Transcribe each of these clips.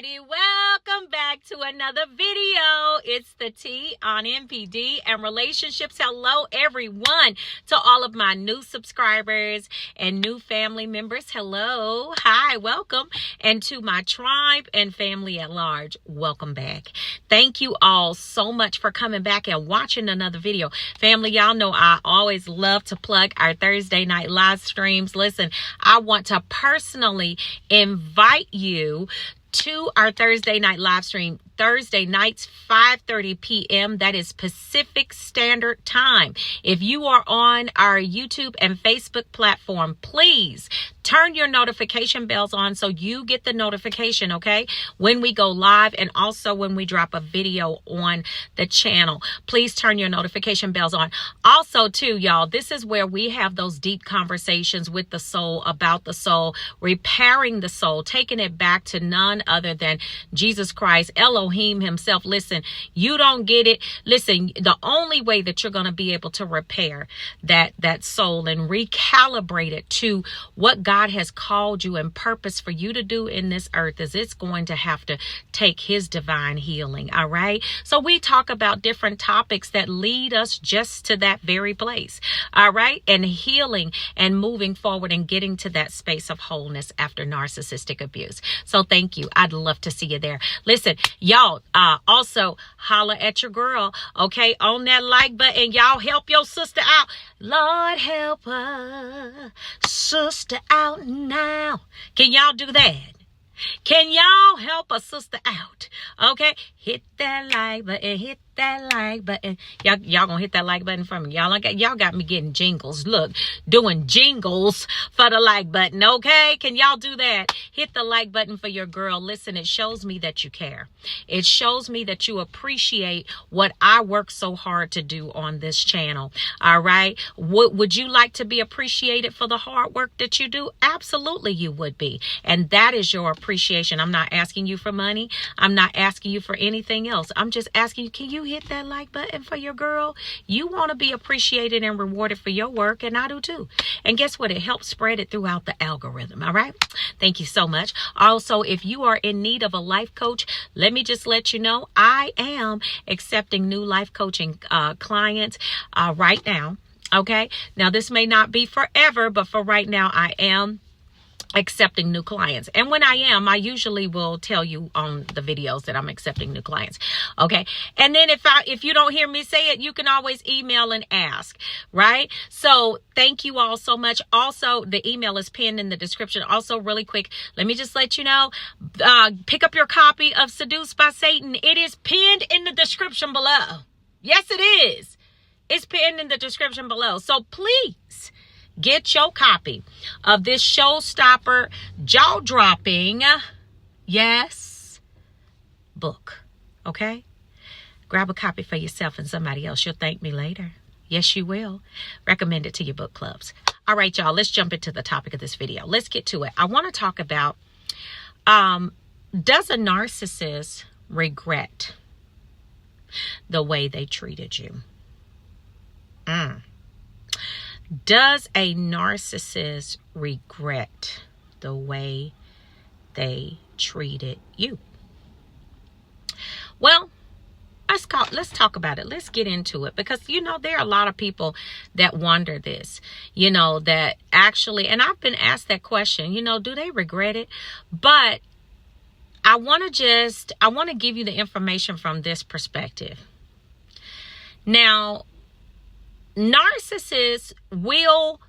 everybody, welcome back to another video. It's the T on NPD and relationships. Hello everyone, to all of my new subscribers and new family members. Hello, hi, welcome. And to my tribe and family at large, welcome back. Thank you all so much for coming back and watching another video. Family, y'all know I always love to plug our Thursday night live streams. Listen, I want to personally invite you to our Thursday night live stream. Thursday nights, 5:30 p.m. That is Pacific Standard Time. If you are on our YouTube and Facebook platform, please turn your notification bells on so you get the notification, okay, when we go live and also when we drop a video on the channel. Please turn your notification bells on. Also, too, y'all, this is where we have those deep conversations with the soul, about the soul, repairing the soul, taking it back to none other than Jesus Christ, Elohim himself. Listen, you don't get it. Listen, the only way that you're going to be able to repair that soul and recalibrate it to what God has called you and purpose for you to do in this earth is it's going to have to take his divine healing. All right. So we talk about different topics that lead us just to that very place. All right. And healing and moving forward and getting to that space of wholeness after narcissistic abuse. So thank you. I'd love to see you there. Listen, y'all, also holla at your girl, okay, on that like button. Y'all help your sister out. Lord, help her sister out now. Can y'all do that? Can y'all help a sister out? Okay, hit that like button, hit that like button. Y'all gonna hit that like button for me. Y'all got me getting jingles. Look, doing jingles for the like button. Okay, can y'all do that? Hit the like button for your girl. Listen, it shows me that you care. It shows me that you appreciate what I work so hard to do on this channel. All right, would you like to be appreciated for the hard work that you do? Absolutely, you would be, and that is your appreciation. I'm not asking you for money. I'm not asking you for anything else. I'm just asking you, can you hit that like button for your girl? You want to be appreciated and rewarded for your work, and I do too. And guess what? It helps spread it throughout the algorithm. All right. Thank you so much. Also, if you are in need of a life coach, let me just let you know, I am accepting new life coaching clients right now. Okay. Now, this may not be forever, but for right now, I am accepting new clients. And when I am, I usually will tell you on the videos that I'm accepting new clients. Okay. And then if you don't hear me say it, you can always email and ask, right? So thank you all so much. Also, the email is pinned in the description. Also, really quick, let me just let you know, pick up your copy of Seduced by Satan. It is pinned in the description below. Yes, it is. It's pinned in the description below. So please get your copy of this showstopper, jaw-dropping, yes, book, okay? Grab a copy for yourself and somebody else. You'll thank me later. Yes, you will. Recommend it to your book clubs. All right, y'all, let's jump into the topic of this video. Let's get to it. I want to talk about, does a narcissist regret the way they treated you? Does a narcissist regret the way they treated you? Well, let's talk about it. Let's get into it, because, you know, there are a lot of people that wonder this, you know, that actually, and I've been asked that question, you know, do they regret it? But I want to give you the information from this perspective. Now, narcissists will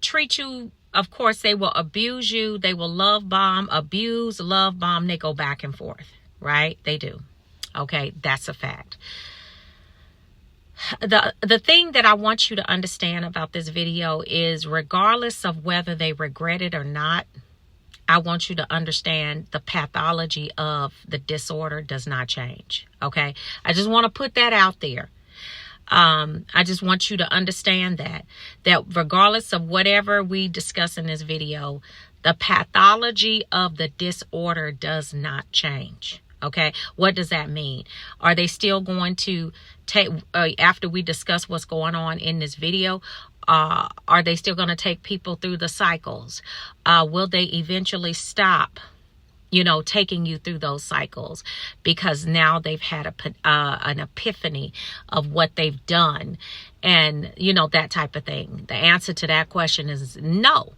treat you, of course, they will abuse you, they will love bomb, abuse, love bomb, they go back and forth, right? They do. Okay, that's a fact. The thing that I want you to understand about this video is, regardless of whether they regret it or not, I want you to understand the pathology of the disorder does not change. Okay, I just want to put that out there. I just want you to understand that regardless of whatever we discuss in this video, the pathology of the disorder does not change. Okay. What does that mean? Are they still going to take, after we discuss what's going on in this video, are they still going to take people through the cycles? Will they eventually stop taking you through those cycles, because now they've had an epiphany of what they've done, and that type of thing. The answer to that question is no.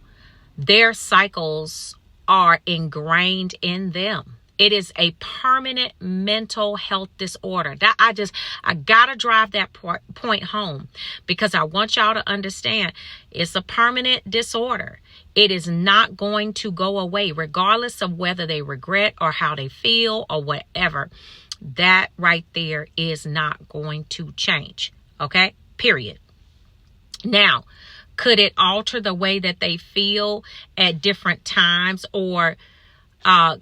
Their cycles are ingrained in them. It is a permanent mental health disorder. That I gotta drive that point home, because I want y'all to understand it's a permanent disorder. It is not going to go away, regardless of whether they regret or how they feel or whatever. That right there is not going to change. Okay? Period. Now, could it alter the way that they feel at different times, or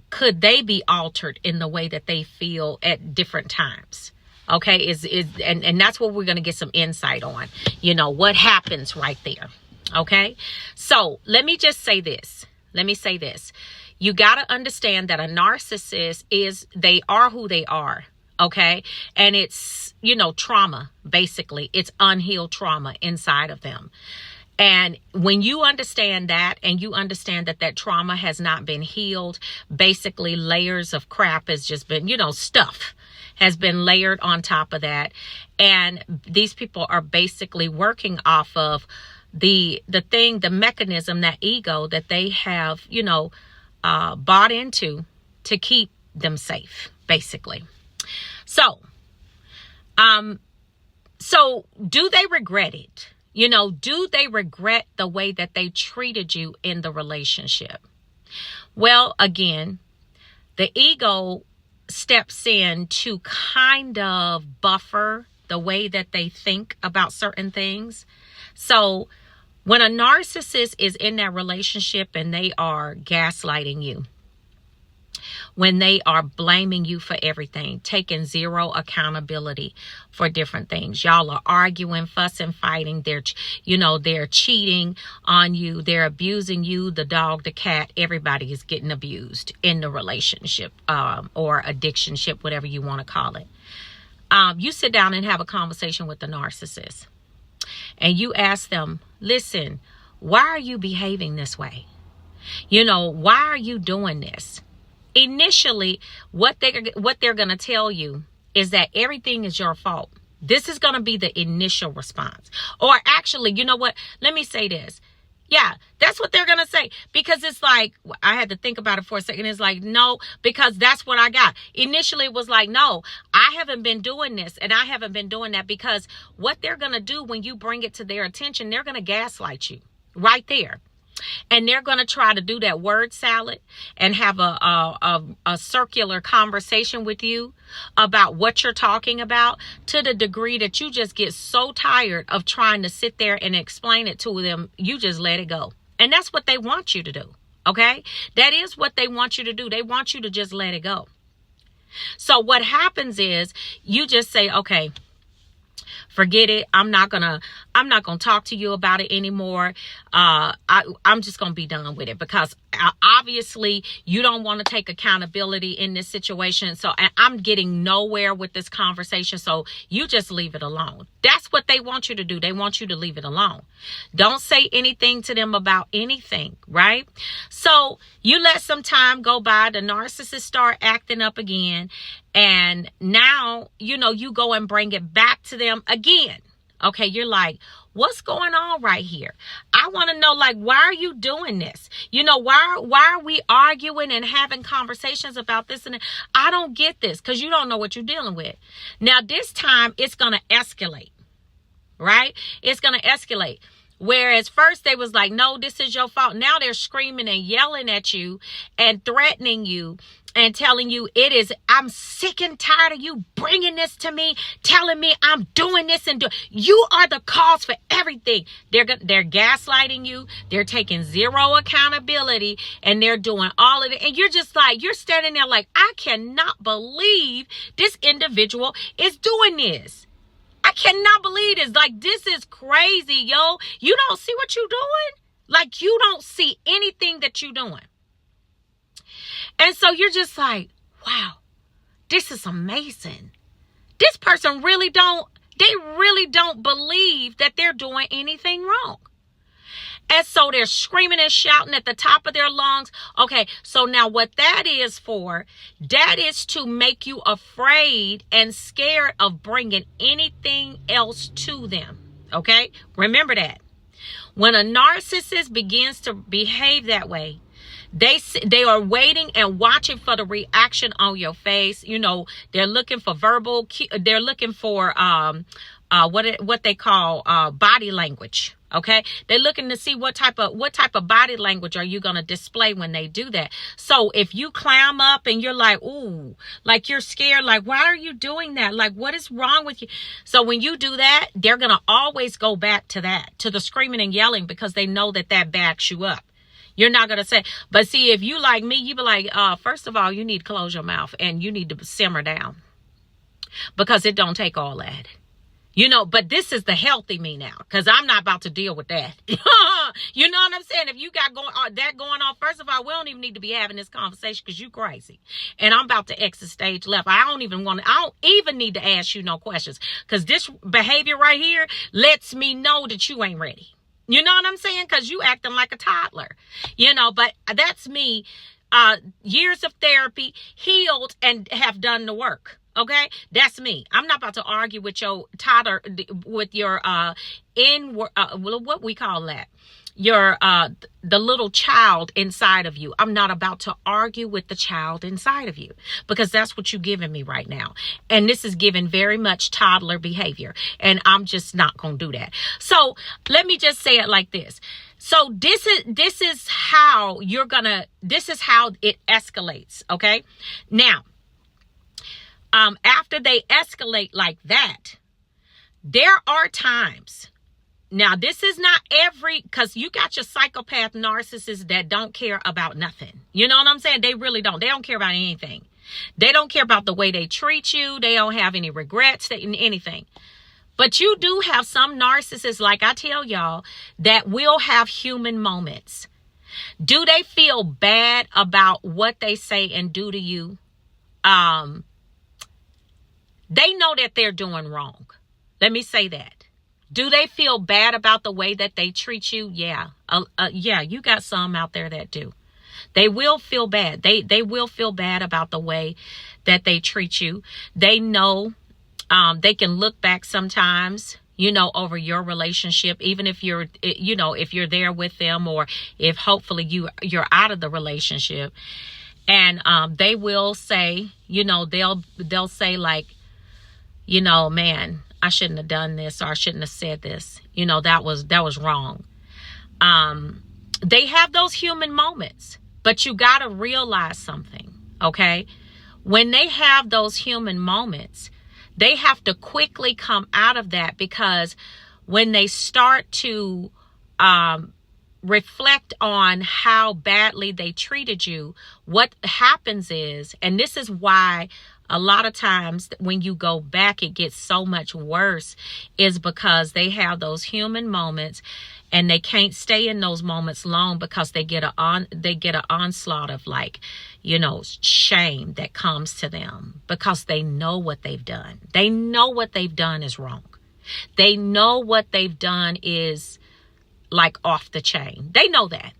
could they be altered in the way that they feel at different times? Okay, and that's what we're going to get some insight on. What happens right there. Okay, so let me just say this. You got to understand that a narcissist they are who they are. Okay, and it's trauma. Basically, it's unhealed trauma inside of them. And when you understand that, and you understand that trauma has not been healed, basically layers of crap has just been, stuff has been layered on top of that. And these people are basically working off of the mechanism, that ego that they have, bought into to keep them safe, basically. So do they regret it? Do they regret the way that they treated you in the relationship? Well, again, the ego steps in to kind of buffer the way that they think about certain things. So when a narcissist is in that relationship and they are gaslighting you, when they are blaming you for everything, taking zero accountability for different things. Y'all are arguing, fussing, fighting. They're cheating on you. They're abusing you, the dog, the cat. Everybody is getting abused in the relationship or addictionship, whatever you want to call it. You sit down and have a conversation with the narcissist, and you ask them, listen, why are you behaving this way? Why are you doing this? Initially, what they're going to tell you is that everything is your fault. This is going to be the initial response. Or actually, you know what? Let me say this. Yeah, that's what they're going to say. Because it's like, I had to think about it for a second. It's like, no, because that's what I got. Initially, it was like, no, I haven't been doing this and I haven't been doing that. Because what they're going to do when you bring it to their attention, they're going to gaslight you right there. And they're going to try to do that word salad and have a circular conversation with you about what you're talking about, to the degree that you just get so tired of trying to sit there and explain it to them. You just let it go. And that's what they want you to do. Okay? That is what they want you to do. They want you to just let it go. So what happens is you just say, okay, forget it. I'm not gonna talk to you about it anymore. I'm just gonna be done with it, because obviously you don't want to take accountability in this situation. So I'm getting nowhere with this conversation. So you just leave it alone. That's what they want you to do. They want you to leave it alone. Don't say anything to them about anything, right? So you let some time go by. The narcissist start acting up again. And now, you go and bring it back to them again. Okay, you're like, what's going on right here? I want to know, why are you doing this? Why are we arguing and having conversations about this? And I don't get this, because you don't know what you're dealing with. Now, this time it's going to escalate, right? It's going to escalate. Whereas first they was like, no, this is your fault. Now they're screaming and yelling at you and threatening you and telling you I'm sick and tired of you bringing this to me, telling me I'm doing this and you are the cause for everything. They're gaslighting you. They're taking zero accountability, and they're doing all of it. And you're just like, you're standing there like, I cannot believe this individual is doing this. I cannot believe this. This is crazy, yo. You don't see what you're doing? You don't see anything that you're doing. And so you're just like, wow, this is amazing. This person really don't believe that they're doing anything wrong. And so they're screaming and shouting at the top of their lungs. Okay, so now what that is for, that is to make you afraid and scared of bringing anything else to them. Okay, remember that. When a narcissist begins to behave that way, they are waiting and watching for the reaction on your face. You know, they're looking for verbal, they're looking for what they call body language. Okay, they're looking to see what type of body language are you going to display when they do that. So if you climb up and you're like, ooh, like you're scared, like, why are you doing that? Like, what is wrong with you? So when you do that, they're going to always go back to that, to the screaming and yelling, because they know that that backs you up. You're not going to say, but see, if you like me, you be like, first of all, you need to close your mouth and you need to simmer down, because it don't take all that. You know, but this is the healthy me now, because I'm not about to deal with that. You know what I'm saying? If you got that going on, first of all, we don't even need to be having this conversation, because you crazy. And I'm about to exit stage left. I don't even need to ask you no questions, because this behavior right here lets me know that you ain't ready. You know what I'm saying? Because you acting like a toddler. You know, but that's me. Years of therapy, healed, and have done the work. Okay, that's me. I'm not about to argue with your toddler, with your what we call that, your the little child inside of you. I'm not about to argue with the child inside of you, because that's what you're giving me right now, and this is giving very much toddler behavior, and I'm just not gonna do that. So let me just say it like this. So this is how it escalates. Okay, now. After they escalate like that, there are times. Now, this is not because you got your psychopath narcissists that don't care about nothing. You know what I'm saying? They really don't. They don't care about anything. They don't care about the way they treat you. They don't have any regrets, anything. But you do have some narcissists, like I tell y'all, that will have human moments. Do they feel bad about what they say and do to you? They know that they're doing wrong. Let me say that. Do they feel bad about the way that they treat you? Yeah. Yeah, you got some out there that do. They will feel bad. They will feel bad about the way that they treat you. They know they can look back sometimes, you know, over your relationship, even if you're, you know, if you're there with them, or if hopefully you're out of the relationship. And they will say, you know, they'll say like, you know, man, I shouldn't have done this, or I shouldn't have said this. You know, that was wrong. They have those human moments, but you got to realize something, okay? When they have those human moments, they have to quickly come out of that, because when they start to reflect on how badly they treated you, what happens is, and this is why a lot of times when you go back, it gets so much worse, is because they have those human moments and they can't stay in those moments long, because they get an onslaught of, like, you know, shame that comes to them, because they know what they've done. They know what they've done is wrong. They know what they've done is like off the chain. They know that.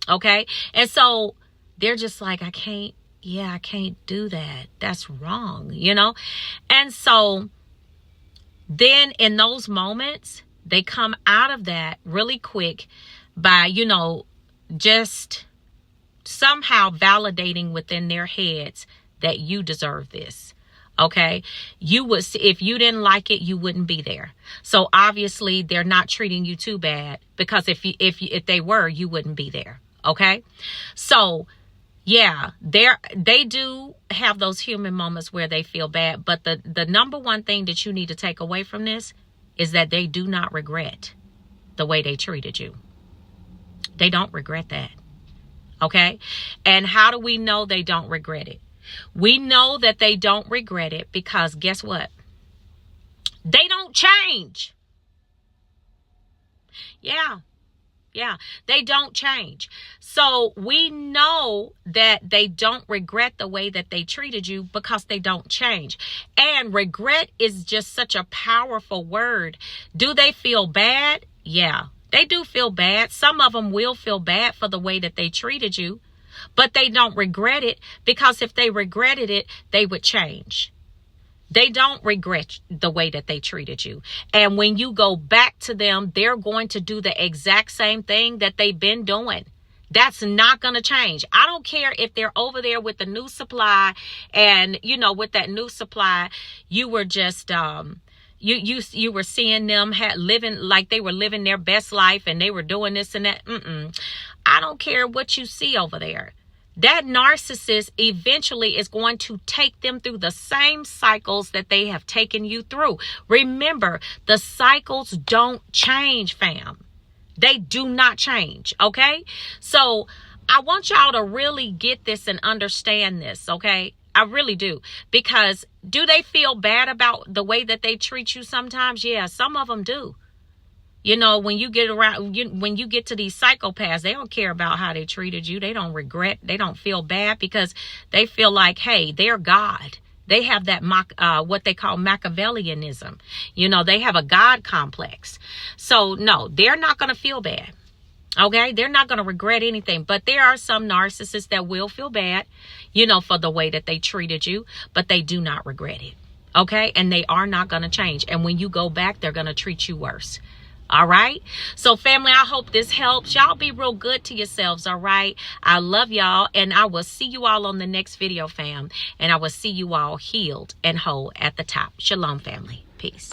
Okay. And so they're just like, I can't do that. That's wrong, you know? And so then in those moments, they come out of that really quick by, you know, just somehow validating within their heads that you deserve this. Okay. If you didn't like it, you wouldn't be there. So obviously they're not treating you too bad, because if they were, you wouldn't be there. Okay. So yeah, they do have those human moments where they feel bad. But the number one thing that you need to take away from this is that they do not regret the way they treated you. They don't regret that. Okay. And how do we know they don't regret it? We know that they don't regret it because guess what? They don't change. Yeah, they don't change. So we know that they don't regret the way that they treated you because they don't change. And regret is just such a powerful word. Do they feel bad? Yeah, They do feel bad. Some of them will feel bad for the way that they treated you, but they don't regret it, because if they regretted it, they would change. They don't regret the way that they treated you. And when you go back to them, they're going to do the exact same thing that they've been doing. That's not going to change. I don't care if they're over there with the new supply, and, you know, with that new supply, you were just, you were seeing them living like they were living their best life and they were doing this and that. I don't care what you see over there. That narcissist eventually is going to take them through the same cycles that they have taken you through. Remember, the cycles don't change, fam. They do not change, okay? So I want y'all to really get this and understand this, okay? I really do. Because do they feel bad about the way that they treat you sometimes? Yeah, some of them do. You know, when you get around, when you get to these psychopaths, they don't care about how they treated you. They don't regret. They don't feel bad, because they feel like, hey, they're God. They have that what they call Machiavellianism. You know, they have a God complex. So no, they're not going to feel bad. Okay, they're not going to regret anything. But there are some narcissists that will feel bad, you know, for the way that they treated you, but they do not regret it. Okay, and they are not going to change. And when you go back, they're going to treat you worse. All right. So family, I hope this helps. Y'all be real good to yourselves. All right. I love y'all. And I will see you all on the next video, fam. And I will see you all healed and whole at the top. Shalom, family. Peace.